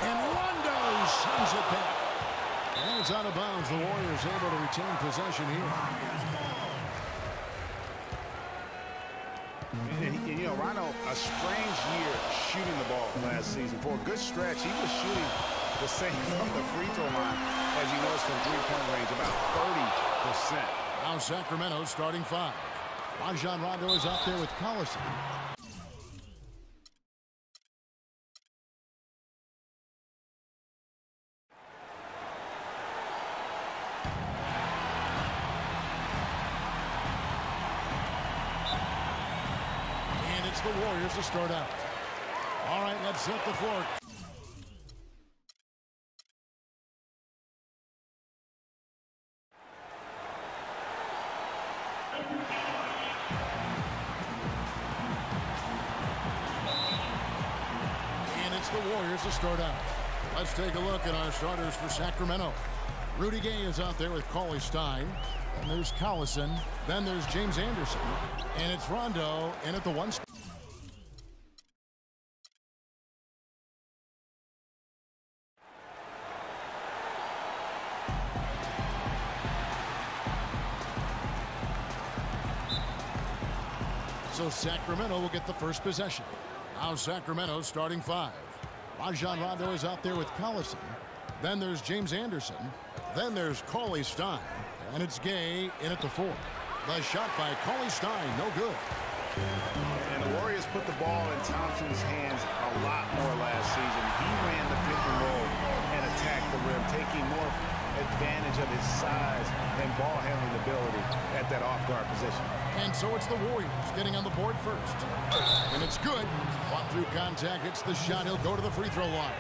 And Rondo sends it back. And it's out of bounds. The Warriors able to retain possession here. And you know, Rondo, a strange year shooting the ball last season. For a good stretch, he was shooting the same from the free throw line as he was from three-point range, about 30%. Now Sacramento starting five. Rajon Rondo is out there with Collison. And it's the Warriors to start out. All right, let's set the floor. The Warriors to start out. Let's take a look at our starters for Sacramento. Rudy Gay is out there with Cauley-Stein. And there's Collison. Then there's James Anderson. And it's Rondo in at the one spot. So Sacramento will get the first possession. Now Sacramento starting five. Rajon Rondo is out there with Collison. Then there's James Anderson. Then there's Cauley-Stein. And it's Gay in at the four. The shot by Cauley-Stein, no good. And the Warriors put the ball in Thompson's hands a lot more last season. He ran the pick and roll and attacked the rim, taking more advantage of his size and ball handling ability at that off-guard position. And so it's the Warriors getting on the board first. And it's good. Fought through contact, hits the shot. He'll go to the free throw line.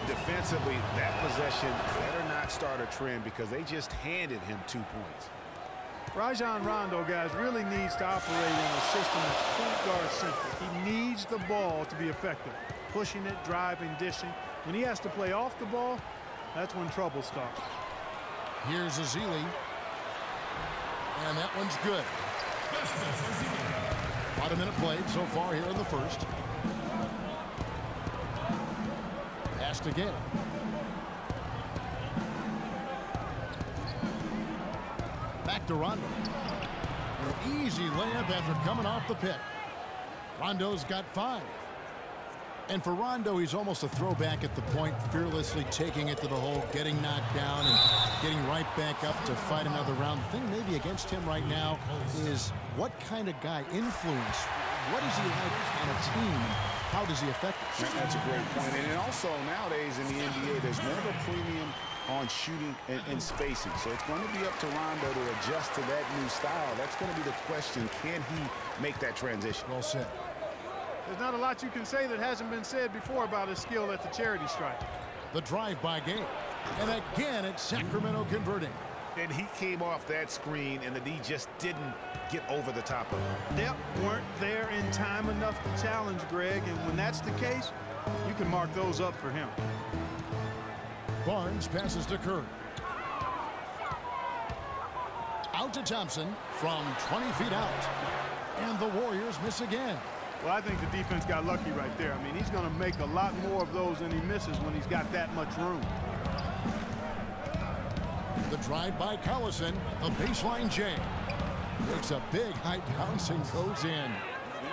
Defensively, that possession better not start a trend because they just handed him 2 points. Rajon Rondo, guys, really needs to operate in a system that's point guard centric. He needs the ball to be effective. Pushing it, driving, dishing. When he has to play off the ball, that's when trouble starts. Here's Ezeli. And that one's good. About a minute played so far here in the first. Passed again. Back to Rondo. An easy layup after coming off the pick. Rondo's got 5. And for Rondo, he's almost a throwback at the point, fearlessly taking it to the hole, getting knocked down, and getting right back up to fight another round. The thing maybe against him right now is what kind of guy, influence, what is he like on a team, and how does he affect it? That's a great point. And also nowadays in the NBA, there's more of a premium on shooting and spacing. So it's going to be up to Rondo to adjust to that new style. That's going to be the question. Can he make that transition? Well said. There's not a lot you can say that hasn't been said before about his skill at the charity stripe. The drive by Gay. And again, it's Sacramento converting. And he came off that screen, and the D just didn't get over the top of it. Yep, weren't there in time enough to challenge Greg, and when that's the case, you can mark those up for him. Barnes passes to Curry. Out to Thompson from 20 feet out. And the Warriors miss again. Well, I think the defense got lucky right there. I mean, he's going to make a lot more of those than he misses when he's got that much room. The drive by Collison, a baseline J. Makes a big high bounce and goes in.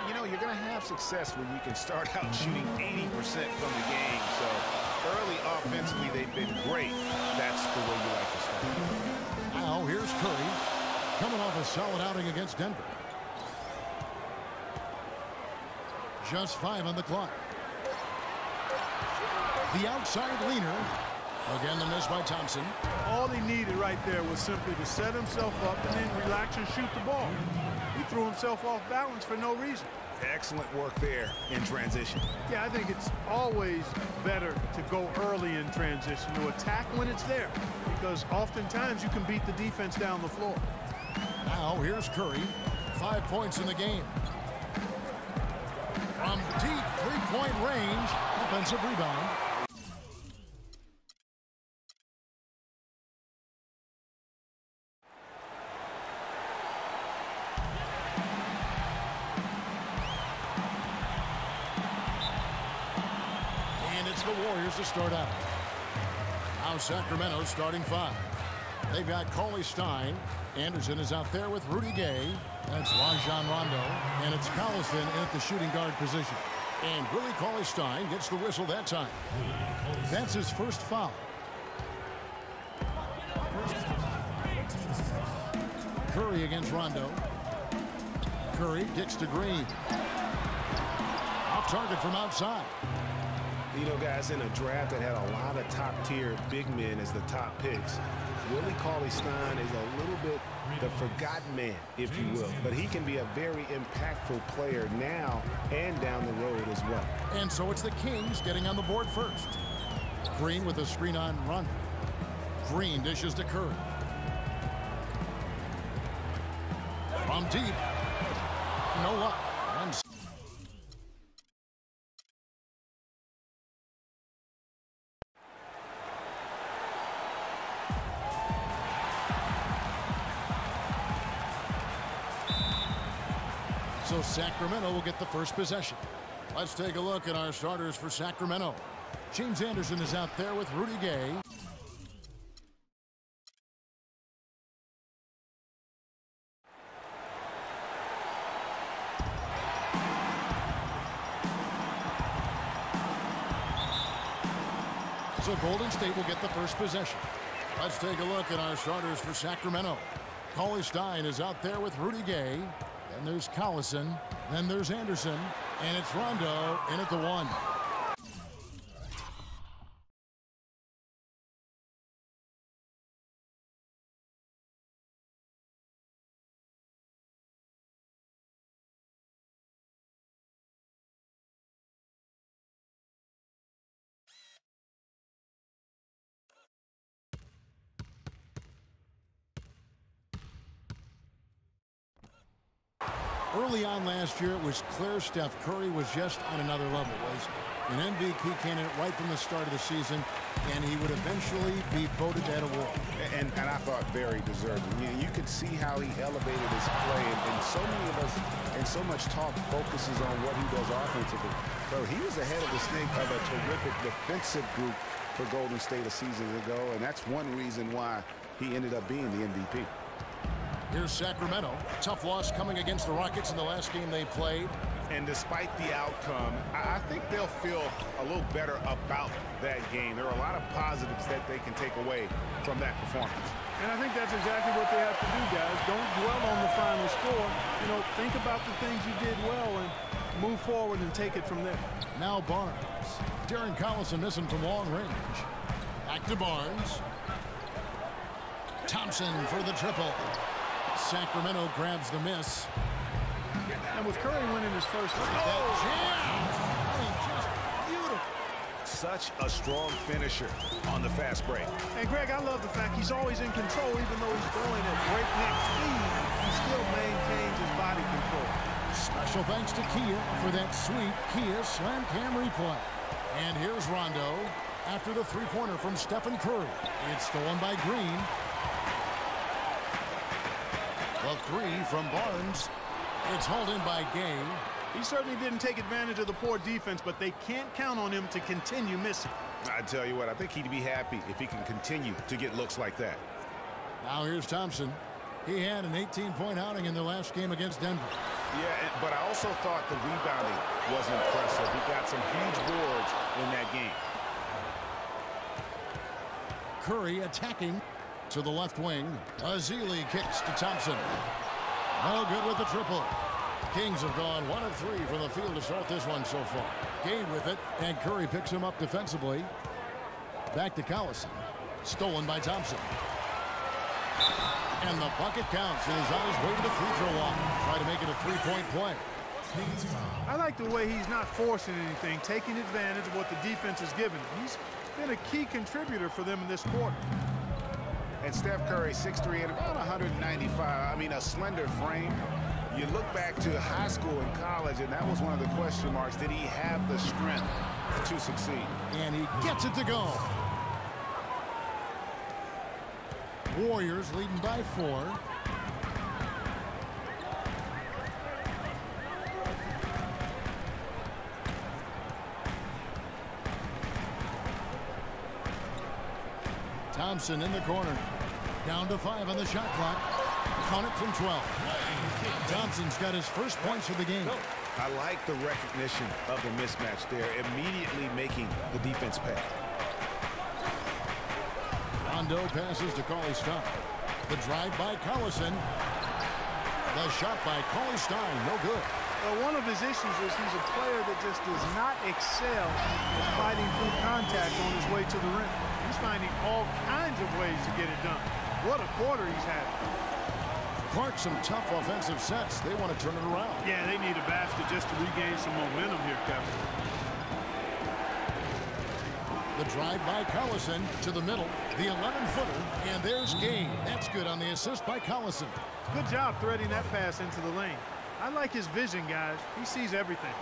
You know, you're going to have success when you can start out shooting 80% from the game. So early offensively, they've been great. That's the way you like to start. Now here's Curry, coming off a solid outing against Denver. Just 5 on the clock. The outside leaner. Again, the miss by Thompson. All he needed right there was simply to set himself up and then relax and shoot the ball. He threw himself off balance for no reason. Excellent work there in transition. Yeah, I think it's always better to go early in transition, to attack when it's there, because oftentimes you can beat the defense down the floor. Now here's Curry. 5 points in the game. From deep three-point range, offensive rebound. It's the Warriors to start out. Now Sacramento starting 5. They've got Cauley Stein. Anderson is out there with Rudy Gay. That's Rajon Rondo. And it's Collison in at the shooting guard position. And Willie Cauley-Stein gets the whistle that time. That's his first foul. Curry against Rondo. Curry kicks to Green. Off target from outside. You know, guys, in a draft that had a lot of top-tier big men as the top picks, Willie Cauley-Stein is a little bit the forgotten man, if you will. But he can be a very impactful player now and down the road as well. And so it's the Kings getting on the board first. Green with a screen on Rondo. Green dishes to Curry. From deep. No luck. And so Sacramento will get the first possession. Let's take a look at our starters for Sacramento. James Anderson is out there with Rudy Gay. So Golden State will get the first possession. Let's take a look at our starters for Sacramento. Cauley-Stein is out there with Rudy Gay. Then there's Collison. Then there's Anderson. And it's Rondo in at the 1. Early on last year, it was clear Steph Curry was just on another level. Was an MVP candidate right from the start of the season, and he would eventually be voted that award. And I thought very deserving. You could see how he elevated his play, and so many of us, and so much talk focuses on what he does offensively. So he was ahead of the snake of a terrific defensive group for Golden State a season ago, and that's one reason why he ended up being the MVP. Here's Sacramento. Tough loss coming against the Rockets in the last game they played. And despite the outcome, I think they'll feel a little better about that game. There are a lot of positives that they can take away from that performance. And I think that's exactly what they have to do, guys. Don't dwell on the final score. You know, think about the things you did well and move forward and take it from there. Now Barnes. Darren Collison missing from long range. Back to Barnes. Thompson for the triple. Sacramento grabs the miss. And with Curry winning his first jam. I mean, just beautiful. Such a strong finisher on the fast break. And Greg, I love the fact he's always in control. Even though he's going at breakneck speed, he still maintains his body control. Special thanks to Kia for that sweet Kia Slam Cam replay. And here's Rondo after the three-pointer from Stephen Curry. It's stolen by Green. The three from Barnes. It's hauled in by Gay. He certainly didn't take advantage of the poor defense, but they can't count on him to continue missing. I tell you what, I think he'd be happy if he can continue to get looks like that. Now here's Thompson. He had an 18-point outing in the last game against Denver. Yeah, but I also thought the rebounding was impressive. He got some huge boards in that game. Curry attacking to the left wing. Azili kicks to Thompson. No good with the triple. Kings have gone 1 of 3 from the field to start this one so far. Gay with it, and Curry picks him up defensively. Back to Collison. Stolen by Thompson. And the bucket counts, and he's on his way to the free throw line. Try to make it a three-point play. I like the way he's not forcing anything, taking advantage of what the defense is giving him. He's been a key contributor for them in this quarter. And Steph Curry, 6'3" and about 195. I mean, a slender frame. You look back to high school and college, and that was one of the question marks. Did he have the strength to succeed? And he gets it to go. Warriors leading by 4. Thompson in the corner. Down to 5 on the shot clock. Count it from 12. Thompson's got his first points of the game. I like the recognition of the mismatch there, immediately making the defense pay. Rondo passes to Cauley-Stein. The drive by Collison. The shot by Cauley-Stein, no good. Well, one of his issues is he's a player that just does not excel at fighting through contact on his way to the rim. He's finding all kinds of ways to get it done. What a quarter he's having. Clark, some tough offensive sets. They want to turn it around. Yeah, they need a basket just to regain some momentum here, Kevin. The drive by Collison to the middle. The 11-footer, and there's Game. That's good on the assist by Collison. Good job threading that pass into the lane. I like his vision, guys. He sees everything.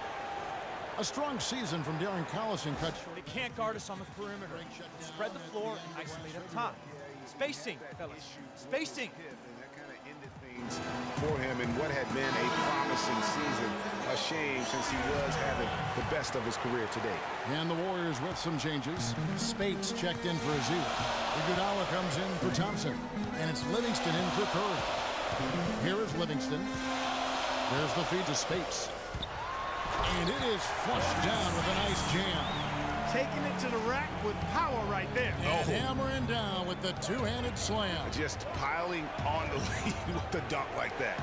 A strong season from Darren Collison. They can't guard us on the perimeter. Spread the floor and isolate up top. Spacing, fellas. Spacing. That kind of ended things for him in what had been a promising season. A shame since he was having the best of his career today. And the Warriors with some changes. Spates checked in for Azila. Iguodala comes in for Thompson. And it's Livingston in for Curry. Here is Livingston. There's the feed to Spates. And it is flushed down with a nice jam. Taking it to the rack with power right there. And hammering down with the two-handed slam. Just piling on the lead with the dunk like that.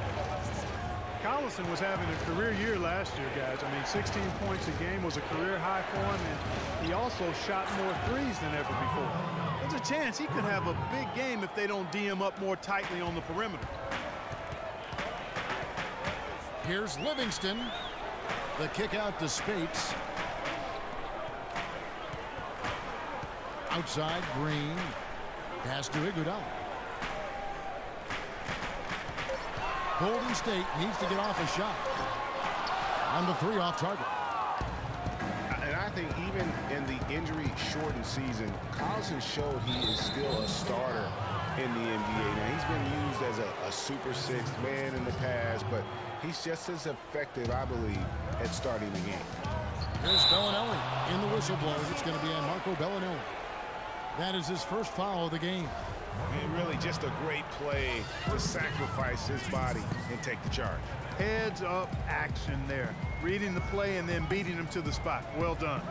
Collison was having a career year last year, guys. I mean, 16 points a game was a career high for him, and he also shot more threes than ever before. There's a chance he could have a big game if they don't D him up more tightly on the perimeter. Here's Livingston. The kick out to Spates. Outside, Green. Pass to Iguodala. Golden State needs to get off a shot. On the 3 off target. And I think even in the injury-shortened season, Collison showed he is still a starter in the NBA. Now, he's been used as a super sixth man in the past, but he's just as effective, I believe, at starting the game. Here's Bellinelli in the whistleblower. It's going to be on Marco Bellinelli. That is his first foul of the game. And really just a great play to sacrifice his body and take the charge. Heads up action there. Reading the play and then beating him to the spot. Well done.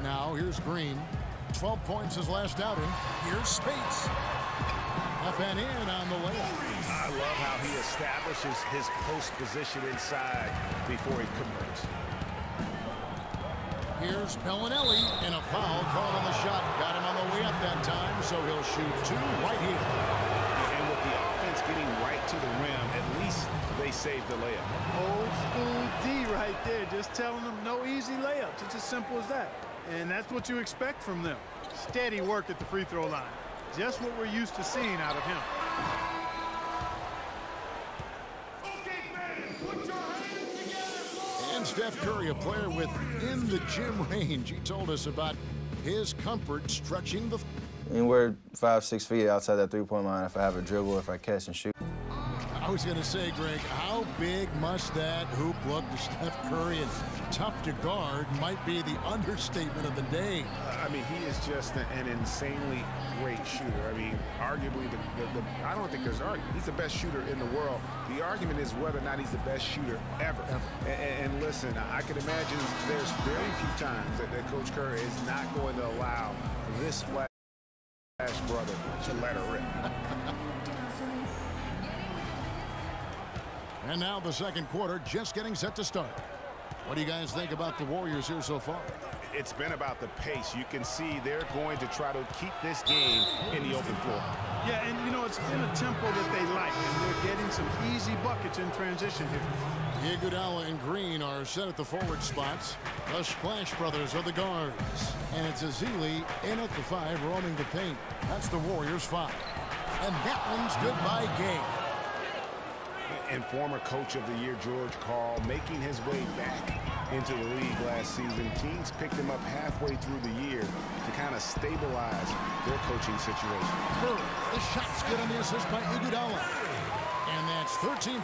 Now here's Green. 12 points his last outing. Here's Spates. Up and in on the layup. I love how he establishes his post position inside before he converts. Here's Bellinelli, and a foul called on the shot. Got him on the way up that time, so he'll shoot 2 right here. And with the offense getting right to the rim, at least they saved the layup. Old school D right there, just telling them no easy layups. It's as simple as that. And that's what you expect from them. Steady work at the free throw line. Just what we're used to seeing out of him. And Steph Curry, a player within the gym range. He told us about his comfort stretching the... Anywhere 5-6 feet outside that three-point line, if I have a dribble, if I catch and shoot. I was going to say, Greg, how big must that hoop look for Steph Curry? And tough to guard might be the understatement of the day. I mean, he is just an insanely great shooter. I mean, arguably, I don't think there's an argument. He's the best shooter in the world. The argument is whether or not he's the best shooter ever. And listen, I can imagine there's very few times that Coach Curry is not going to allow this flash brother to let her rip. And now the second quarter just getting set to start. What do you guys think about the Warriors here so far? It's been about the pace. You can see they're going to try to keep this game in the open floor. Yeah, and you know, it's been a tempo that they like, and they're getting some easy buckets in transition here. Iguodala and Green are set at the forward spots. The Splash Brothers are the guards. And it's Azili in at the 5, roaming the paint. That's the Warriors' 5. And that one's good by Game. And former coach of the year, George Karl, making his way back into the league last season. Teams picked him up halfway through the year to kind of stabilize their coaching situation. Curry, the shot's good on the assist by Iguodala. And that's 13